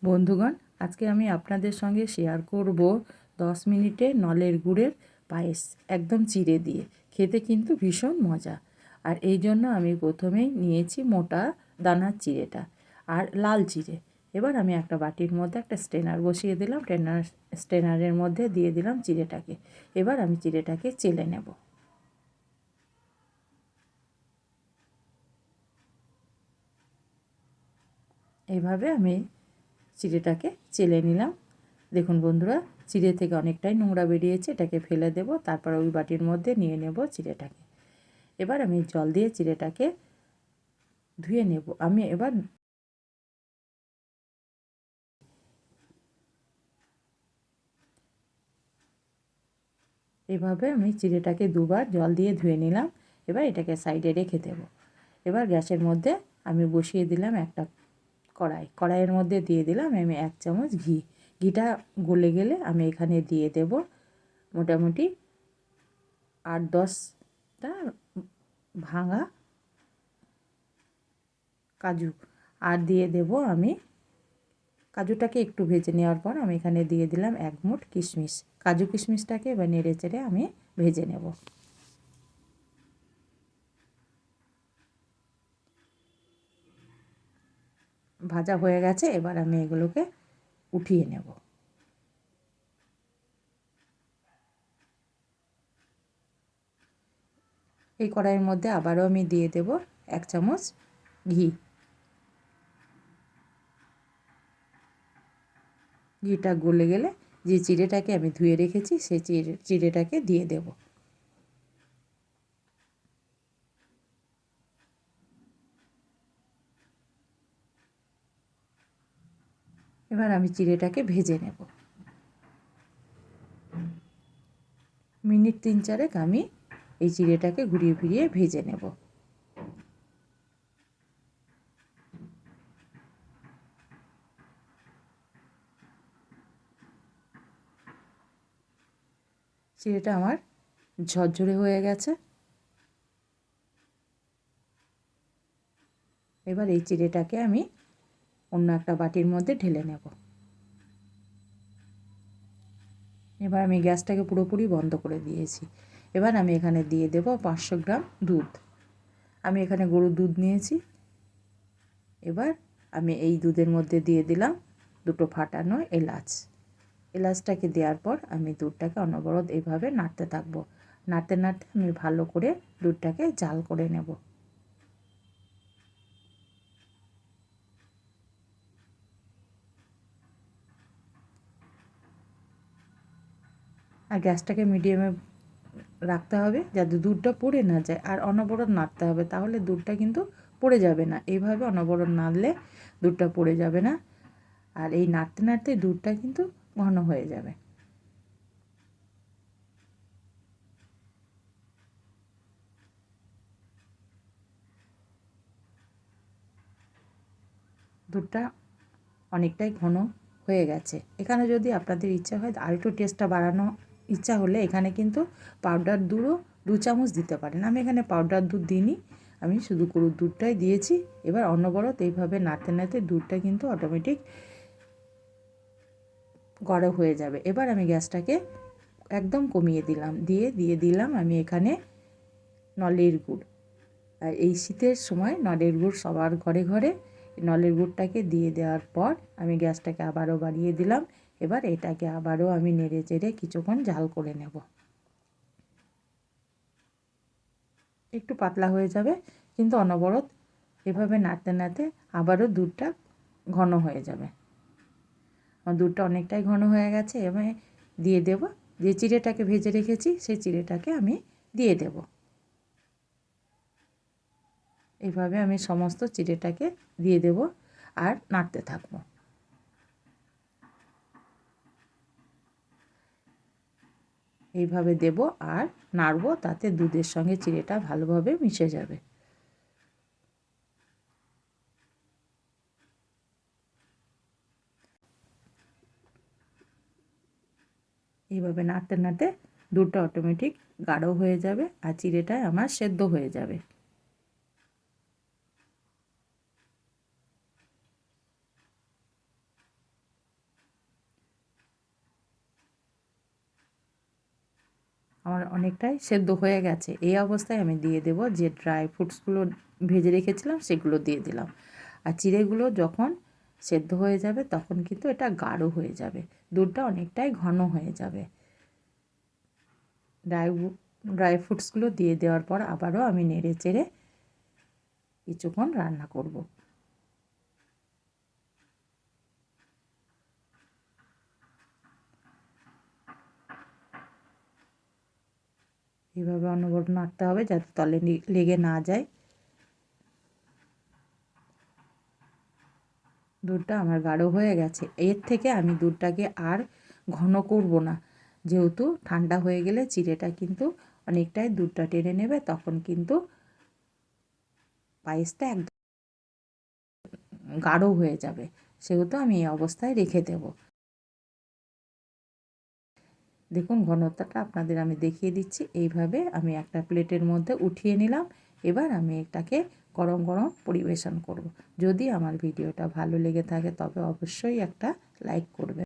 বন্ধুগণ, আজকে আমি আপনাদের সঙ্গে শেয়ার করব 10 মিনিটে নলের গুড়ের পায়েস, একদম চিড়ে দিয়ে। খেতে কিন্তু ভীষণ মজা। আর এই জন্য আমি প্রথমেই নিয়েছি মোটা দানার চিড়েটা আর লাল চিড়ে। এবার আমি একটা বাটির মধ্যে একটা স্ট্রেনার বসিয়ে দিলাম, স্ট্রেনারের মধ্যে দিয়ে দিলাম চিড়েটাকে। এবার আমি চিড়েটাকে চেলে নেব। এইভাবে আমি চিড়েটাকে চেলে নিলাম। দেখুন বন্ধুরা, চিড়ে থেকে অনেকটাই নোংরা বেরিয়েছে, এটাকে ফেলে দেব। তারপর ওই বাটির মধ্যে নিয়ে নেব চিড়েটাকে। এবার আমি জল দিয়ে চিড়েটাকে ধুয়ে নেব। আমি এবার এভাবে আমি চিড়েটাকে দুবার জল দিয়ে ধুয়ে নিলাম। এবার এটাকে সাইডে রেখে দেব। এবার গ্যাসের মধ্যে আমি বসিয়ে দিলাম একটা কড়াইয়ের মধ্যে দিয়ে দিলাম আমি 1 চামচ ঘি। ঘিটা গলে গেলে আমি এখানে দিয়ে দেব মোটামুটি 8-10টা ভাঙা কাজু। আর দিয়ে দেব আমি কাজুটাকে একটু ভেজে নেওয়ার পর আমি এখানে দিয়ে দিলাম 1 মুঠ কিশমিশ। কাজু কিশমিশটাকে এবার নেড়ে চেড়ে আমি ভেজে নেব। ভাজা হয়ে গেছে, এবার আমি এগুলোকে উঠিয়ে নেব। এই কড়াইয়ের মধ্যে আবারও আমি দিয়ে দেব 1 চামচ ঘি। ঘিটা গলে গেলে যে চিড়েটাকে আমি ধুয়ে রেখেছি সেই চিড়েটাকে দিয়ে দেব। এবার আমি চিড়েটাকে ভেজে নেব। মিনিট 3-4 আমি এই চিড়েটাকে ঘুরিয়ে ফিরিয়ে ভেজে নেব। চিড়েটা আমার ঝরঝরে হয়ে গেছে। এবার এই চিড়েটাকে আমি অন্য একটা বাটির মধ্যে ঢেলে নেব। এবার আমি গ্যাসটাকে পুরোপুরি বন্ধ করে দিয়েছি। এবার আমি এখানে দিয়ে দেব 500 গ্রাম দুধ। আমি এখানে গরুর দুধ নিয়েছি। এবার আমি এই দুধের মধ্যে দিয়ে দিলাম 2টো ফাটানো এলাচ। এলাচটাকে দেওয়ার পর আমি দুধটাকে অনবরত এইভাবে নাড়তে থাকবো। নাড়তে নাড়তে আমি ভালো করে দুধটাকে জাল করে নেব। আর গ্যাসটাকে মিডিয়ামে রাখতে হবে যাতে দুধটা পড়ে না যায়, আর অনবরত নাড়তে হবে, তাহলে দুধটা কিন্তু পড়ে যাবে না। এইভাবে অনবরত নাড়লে দুধটা পড়ে যাবে না। আর এই নাড়তে নাড়তে দুধটা কিন্তু ঘন হয়ে যাবে। দুধটা অনেকটাই ঘন হয়ে গেছে। এখানে যদি আপনাদের ইচ্ছা হয় আর একটু টেস্টটা বাড়ানো ইচ্ছা হলে এখানে কিন্তু পাউডার দুধও 2 চামচ দিতে পারেন। আমি এখানে পাউডার দুধ দিইনি, আমি শুধু গরুর দুধটাই দিয়েছি। এবার অনবরত এইভাবে নাড়তে নাড়তে দুধটা কিন্তু অটোমেটিক গাঢ় হয়ে যাবে। এবার আমি গ্যাসটাকে একদম কমিয়ে দিলাম, দিয়ে দিলাম আমি এখানে নলের গুড়। আর এই শীতের সময় নলের গুড় সবার ঘরে ঘরে। নলের গুড়টাকে দিয়ে দেওয়ার পর আমি গ্যাসটাকে আবারও বাড়িয়ে দিলাম। এবার এটাকে আবারও আমি নেড়ে চেড়ে কিছুক্ষণ জাল করে নেব। একটু পাতলা হয়ে যাবে, কিন্তু অনবরত এভাবে নাড়তে নাড়তে আবারও দুধটা ঘন হয়ে যাবে। আমার দুধটা অনেকটাই ঘন হয়ে গেছে। এবার দিয়ে দেব যে চিড়েটাকে ভেজে রেখেছি সেই চিড়েটাকে আমি দিয়ে দেব। এইভাবে আমি সমস্ত চিড়েটাকে দিয়ে দেব আর নাড়তে থাকব। এইভাবে দেব আর নাড়ব, তাতে দুধের সঙ্গে চিড়েটা ভালোভাবে মিশে যাবে। এইভাবে নাড়তে নাড়তে দুধটা অটোমেটিক গাঢ় হয়ে যাবে আর চিড়েটা আমার সেদ্ধ হয়ে যাবে। আমার অনেকটাই সেদ্ধ হয়ে গেছে। এই অবস্থায় আমি দিয়ে দেব যে ড্রাই ফ্রুটসগুলো ভেজে রেখেছিলাম সেগুলো দিয়ে দিলাম। আর চিড়েগুলো যখন সেদ্ধ হয়ে যাবে তখন কিন্তু এটা গাঢ় হয়ে যাবে, দুধটা অনেকটাই ঘন হয়ে যাবে। ড্রাই ফ্রুটসগুলো দিয়ে দেওয়ার পর আবারও আমি নেড়ে চেড়ে কিছুক্ষণ রান্না করব। এইভাবে অনবরত নাড়তে হবে যাতে তলে লেগে না যায়। দুধটা আমার গাঢ় হয়ে গেছে। এর থেকে আমি দুধটাকে আর ঘন করব না, যেহেতু ঠান্ডা হয়ে গেলে চিড়েটা কিন্তু অনেকটাই দুধটা টেনে নেবে, তখন কিন্তু পায়েসটা একদম গাঢ় হয়ে যাবে। সেহেতু আমি এই অবস্থায় রেখে দেব। দেখুন ঘনত্বটা আপনাদের আমি দেখিয়ে দিচ্ছি। এইভাবে আমি একটা প্লেটের মধ্যে উঠিয়ে নিলাম। এবার আমি এটাকে গরম গরম পরিবেশন করব। যদি আমার ভিডিওটা ভালো লেগে থাকে তবে অবশ্যই একটা লাইক করবেন।